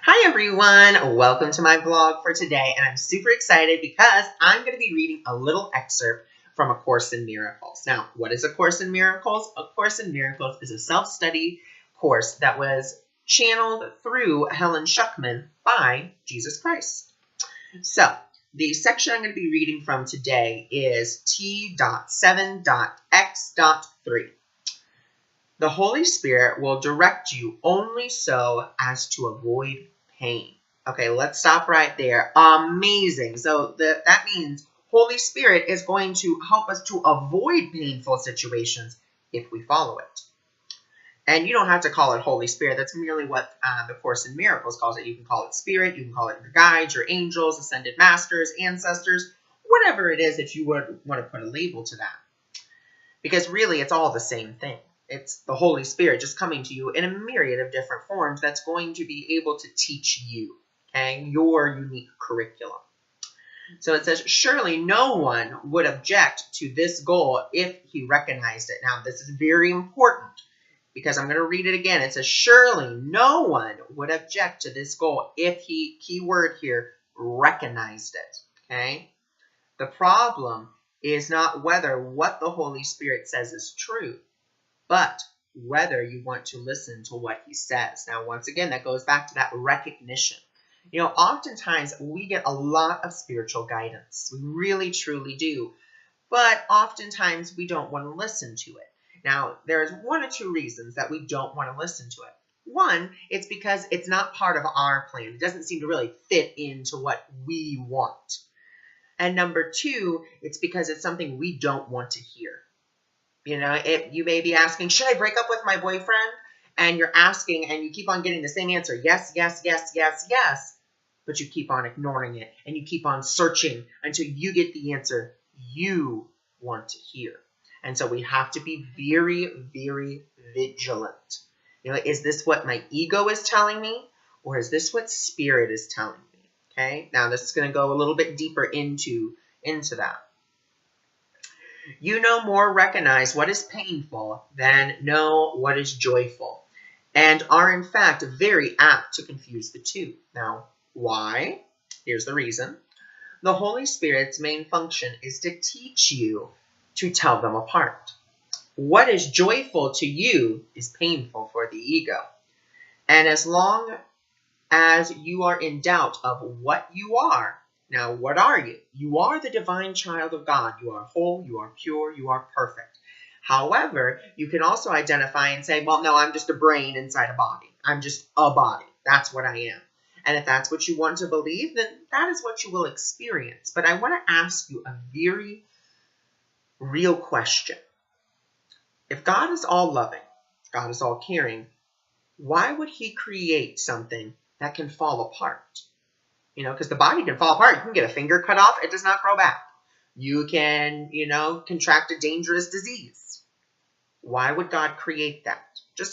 Hi everyone, welcome to my vlog for today, and I'm super excited because I'm going to be reading a little excerpt from A Course in Miracles. Now, what is A Course in Miracles? A Course in Miracles is a self-study course that was channeled through Helen Schucman by Jesus Christ. So, the section I'm going to be reading from today is T.7.X.3. The Holy Spirit will direct you only so as to avoid pain. Okay, let's stop right there. Amazing. So that means Holy Spirit is going to help us to avoid painful situations if we follow it. And you don't have to call it Holy Spirit. That's merely what the Course in Miracles calls it. You can call it Spirit. You can call it your guides, your angels, ascended masters, ancestors, whatever it is that you would want to put a label to that. Because really, it's all the same thing. It's the Holy Spirit just coming to you in a myriad of different forms that's going to be able to teach you, okay, your unique curriculum. So it says, surely no one would object to this goal if he recognized it. Now, this is very important because I'm going to read it again. It says, surely no one would object to this goal if he, keyword here, recognized it, okay? The problem is not whether what the Holy Spirit says is true, but whether you want to listen to what he says. Now, once again, that goes back to that recognition. You know, oftentimes we get a lot of spiritual guidance. We really, truly do. But oftentimes we don't want to listen to it. Now, there's one or two reasons that we don't want to listen to it. One, it's because it's not part of our plan. It doesn't seem to really fit into what we want. And number two, it's because it's something we don't want to hear. You know, you may be asking, should I break up with my boyfriend? And you're asking and you keep on getting the same answer. Yes, yes, yes, yes, yes. But you keep on ignoring it and you keep on searching until you get the answer you want to hear. And so we have to be very, very vigilant. You know, is this what my ego is telling me? Or is this what spirit is telling me? Okay. Now this is going to go a little bit deeper into that. You no more recognize what is painful than know what is joyful, and are in fact very apt to confuse the two. Now, why? Here's the reason. The Holy Spirit's main function is to teach you to tell them apart. What is joyful to you is painful for the ego. And as long as you are in doubt of what you are, now, what are you? You are the divine child of God. You are whole, you are pure, you are perfect. However, you can also identify and say, well, no, I'm just a brain inside a body. I'm just a body. That's what I am. And if that's what you want to believe, then that is what you will experience. But I want to ask you a very real question. If God is all loving, God is all caring, why would he create something that can fall apart? You know, because the body can fall apart. You can get a finger cut off. It does not grow back. You can, contract a dangerous disease. Why would God create that?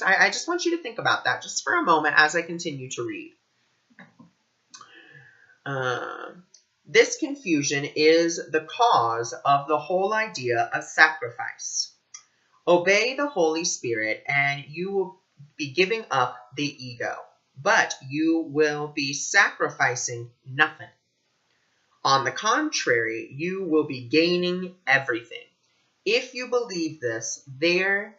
I just want you to think about that just for a moment as I continue to read. This confusion is the cause of the whole idea of sacrifice. Obey the Holy Spirit and you will be giving up the ego. But you will be sacrificing nothing. On the contrary, you will be gaining everything. If you believe this, there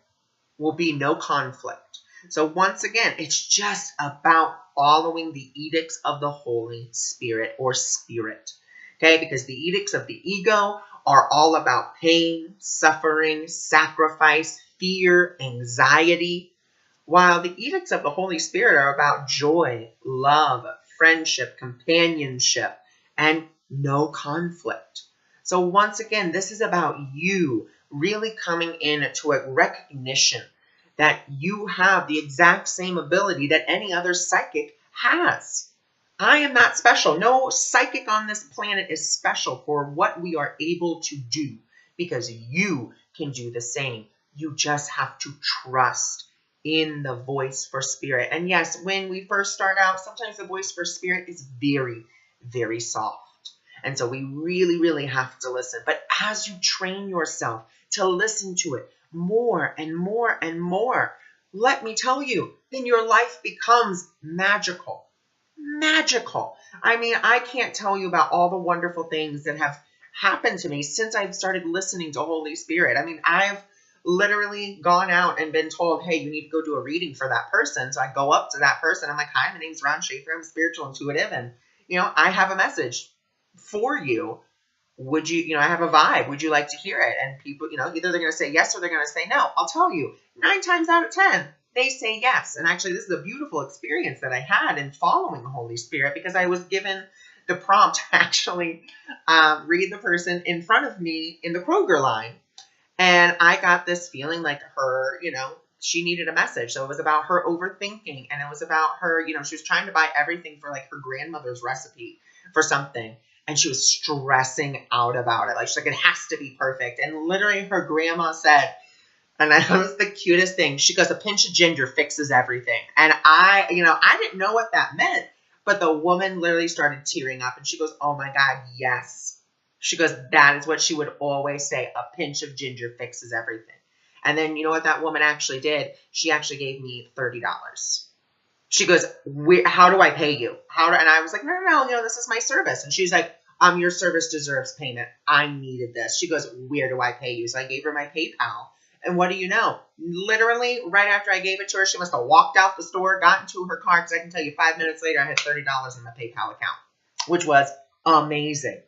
will be no conflict. So once again, it's just about following the edicts of the Holy Spirit or Spirit. Okay, because the edicts of the ego are all about pain, suffering, sacrifice, fear, anxiety. While the edicts of the Holy Spirit are about joy, love, friendship, companionship, and no conflict. So once again, this is about you really coming into a recognition that you have the exact same ability that any other psychic has. I am not special. No psychic on this planet is special for what we are able to do because you can do the same. You just have to trust in the voice for spirit. And yes, when we first start out, sometimes the voice for spirit is very, very soft. And so we really, really have to listen. But as you train yourself to listen to it more and more and more, let me tell you, then your life becomes magical. magical. I mean, I can't tell you about all the wonderful things that have happened to me since I've started listening to Holy Spirit. I mean, I've literally gone out and been told, hey, you need to go do a reading for that person. So I go up to that person. I'm like, hi, my name's Ron Schaefer. I'm spiritual intuitive. And, I have a message for you. Would you, I have a vibe. Would you like to hear it? And people, either they're going to say yes or they're going to say no. I'll tell you, 9 times out of 10, they say yes. And actually, this is a beautiful experience that I had in following the Holy Spirit, because I was given the prompt to actually read the person in front of me in the Kroger line. And I got this feeling like her, she needed a message. So it was about her overthinking, and it was about her, she was trying to buy everything for like her grandmother's recipe for something. And she was stressing out about it. Like, she's like, it has to be perfect. And literally her grandma said, and that was the cutest thing. She goes, a pinch of ginger fixes everything. And I didn't know what that meant. But the woman literally started tearing up. And she goes, oh my God, yes. She goes, that is what she would always say. A pinch of ginger fixes everything. And then you know what that woman actually did? She actually gave me $30. She goes, how do I pay you? And I was like, no, this is my service. And she's like, your service deserves payment. I needed this. She goes, where do I pay you? So I gave her my PayPal. And what do you know? Literally, right after I gave it to her, she must have walked out the store, got into her car, because I can tell you 5 minutes later, I had $30 in my PayPal account, which was amazing.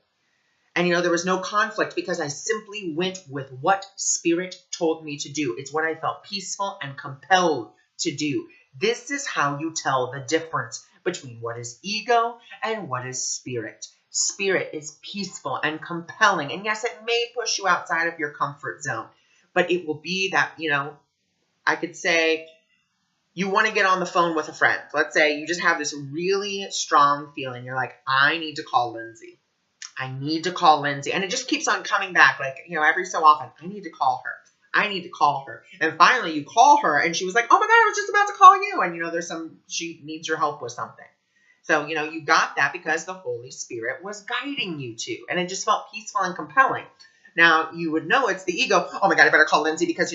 And, there was no conflict, because I simply went with what Spirit told me to do. It's what I felt peaceful and compelled to do. This is how you tell the difference between what is ego and what is spirit. Spirit is peaceful and compelling. And yes, it may push you outside of your comfort zone, but it will be that, I could say you want to get on the phone with a friend. Let's say you just have this really strong feeling. You're like, I need to call Lindsay. I need to call Lindsay. And it just keeps on coming back. Like, every so often, I need to call her. I need to call her. And finally you call her and she was like, oh my God, I was just about to call you. And she needs your help with something. So, you got that because the Holy Spirit was guiding you to, and it just felt peaceful and compelling. Now you would know it's the ego. Oh my God, I better call Lindsay because,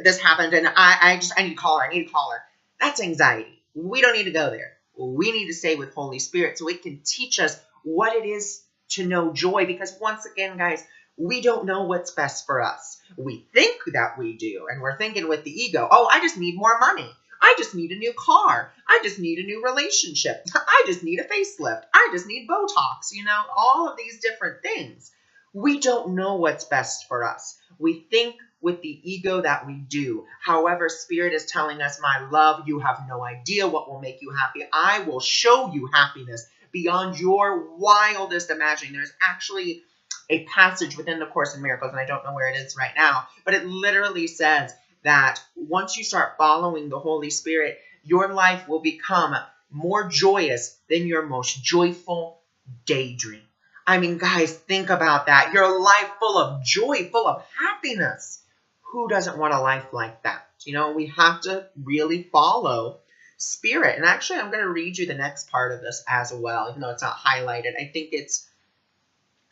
this happened and I need to call her. I need to call her. That's anxiety. We don't need to go there. We need to stay with Holy Spirit so it can teach us what it is to know joy. Because once again, guys, we don't know what's best for us. We think that we do, and we're thinking with the ego, oh, I just need more money. I just need a new car. I just need a new relationship. I just need a facelift. I just need Botox, all of these different things. We don't know what's best for us. We think with the ego that we do. However, Spirit is telling us, my love, you have no idea what will make you happy. I will show you happiness beyond your wildest imagining. There's actually a passage within the Course in Miracles, and I don't know where it is right now, but it literally says that once you start following the Holy Spirit, your life will become more joyous than your most joyful daydream. I mean, guys, think about that. Your life full of joy, full of happiness. Who doesn't want a life like that? We have to really follow Spirit. And actually, I'm going to read you the next part of this as well, even though it's not highlighted. I think it's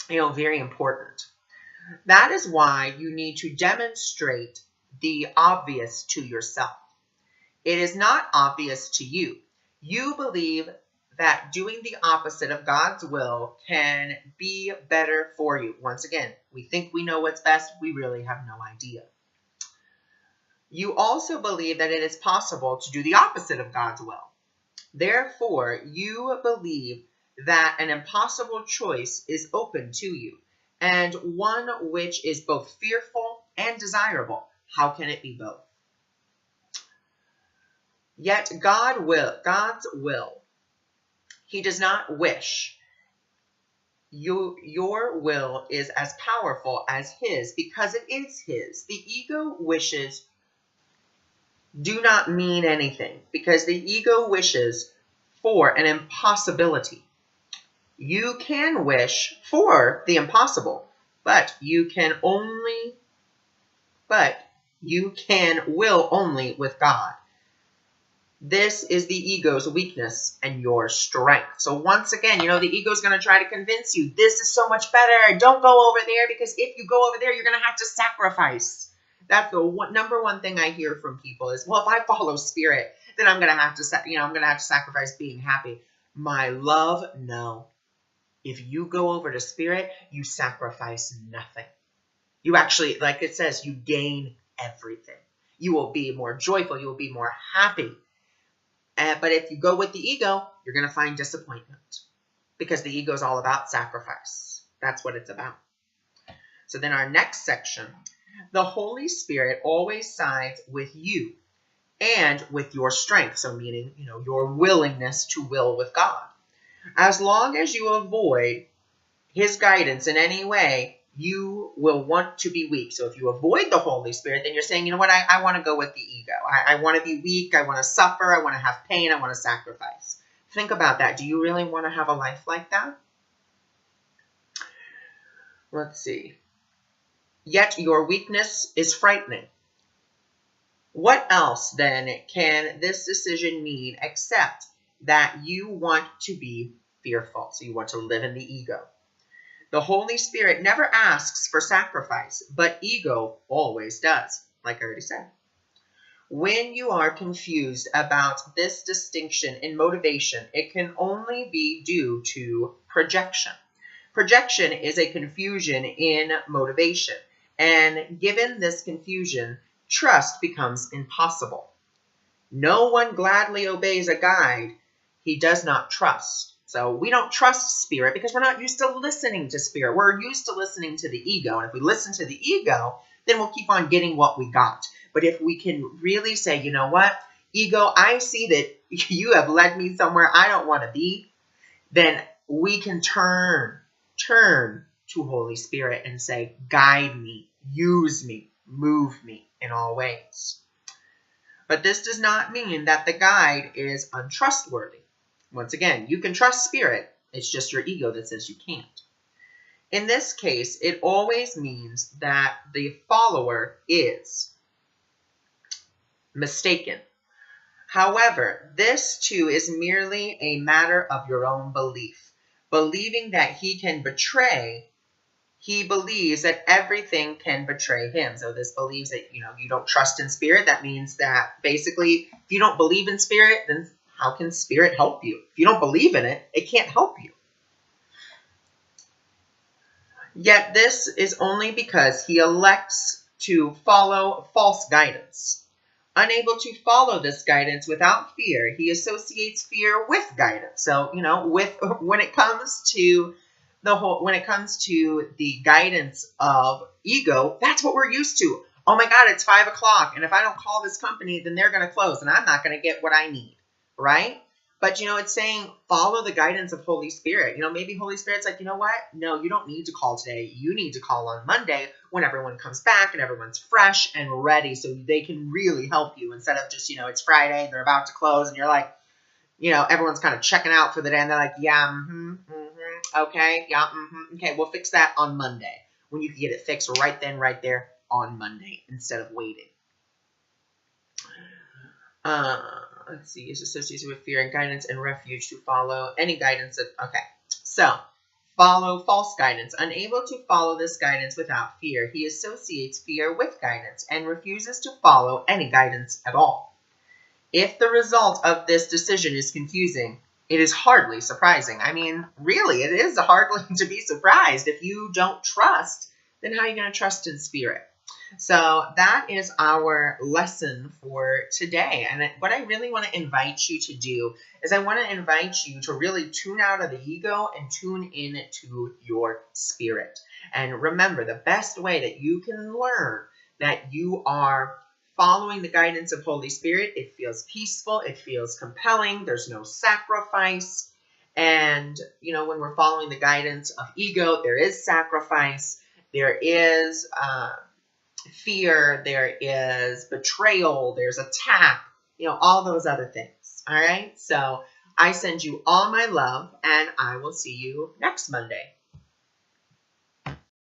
very important. That is why you need to demonstrate the obvious to yourself. It is not obvious to you. You believe that doing the opposite of God's will can be better for you. Once again, we think we know what's best. We really have no idea. You also believe that it is possible to do the opposite of God's will. Therefore, you believe that an impossible choice is open to you, and one which is both fearful and desirable. How can it be both? Yet God's will. He does not wish. Your will is as powerful as His because it is His. The ego wishes do not mean anything because the ego wishes for an impossibility. You can wish for the impossible, but you can will only with God. This is the ego's weakness and your strength. So once again, the ego is going to try to convince you, this is so much better. Don't go over there because if you go over there, you're going to have to sacrifice. That's the number one thing I hear from people is, well, if I follow Spirit, then I'm going to have to, I'm going to have to sacrifice being happy. My love, no. If you go over to spirit, you sacrifice nothing. You actually, like it says, you gain everything. You will be more joyful. You will be more happy. But if you go with the ego, you're going to find disappointment because the ego is all about sacrifice. That's what it's about. So then our next section, the Holy Spirit always sides with you and with your strength. So meaning, your willingness to will with God. As long as you avoid his guidance in any way, you will want to be weak. So if you avoid the Holy Spirit, then you're saying, you know what, I want to go with the ego. I want to be weak. I want to suffer. I want to have pain. I want to sacrifice. Think about that. Do you really want to have a life like that? Let's see. Yet your weakness is frightening. What else then can this decision mean except that you want to be fearful? So you want to live in the ego. The Holy Spirit never asks for sacrifice, but ego always does, like I already said. When you are confused about this distinction in motivation, it can only be due to projection. Projection is a confusion in motivation, and given this confusion, trust becomes impossible. No one gladly obeys a guide he does not trust. So we don't trust spirit because we're not used to listening to spirit. We're used to listening to the ego. And if we listen to the ego, then we'll keep on getting what we got. But if we can really say, you know what, ego, I see that you have led me somewhere I don't want to be, then we can turn to Holy Spirit and say, guide me, use me, move me in all ways. But this does not mean that the guide is untrustworthy. Once again, you can trust spirit. It's just your ego that says you can't. In this case, it always means that the follower is mistaken. However, this too is merely a matter of your own belief. Believing that he can betray, he believes that everything can betray him. So this believes that, you don't trust in spirit. That means that basically, if you don't believe in spirit, then how can spirit help you? If you don't believe in it, it can't help you. Yet this is only because he elects to follow false guidance. Unable to follow this guidance without fear, he associates fear with guidance. So, when it comes to the guidance of ego, that's what we're used to. Oh my God, it's 5 o'clock. And if I don't call this company, then they're going to close and I'm not going to get what I need. Right? But, it's saying follow the guidance of Holy Spirit. Maybe Holy Spirit's like, you know what? No, you don't need to call today. You need to call on Monday when everyone comes back and everyone's fresh and ready so they can really help you instead of just, it's Friday and they're about to close and you're like, everyone's kind of checking out for the day and they're like, yeah, okay, yeah, okay, we'll fix that on Monday. When you can get it fixed right then, right there on Monday instead of waiting. Let's see, is associated with fear and guidance and refuge to follow any guidance. Okay, so follow false guidance. Unable to follow this guidance without fear, he associates fear with guidance and refuses to follow any guidance at all. If the result of this decision is confusing, it is hardly surprising. I mean, really, it is hardly to be surprised. If you don't trust, then how are you going to trust in spirit? So that is our lesson for today. And what I really want to invite you to do is I want to invite you to really tune out of the ego and tune in to your spirit. And remember, the best way that you can learn that you are following the guidance of Holy Spirit, it feels peaceful, it feels compelling, there's no sacrifice. And, when we're following the guidance of ego, there is sacrifice, there is fear, there is betrayal, there's attack, all those other things. All right. So I send you all my love and I will see you next Monday.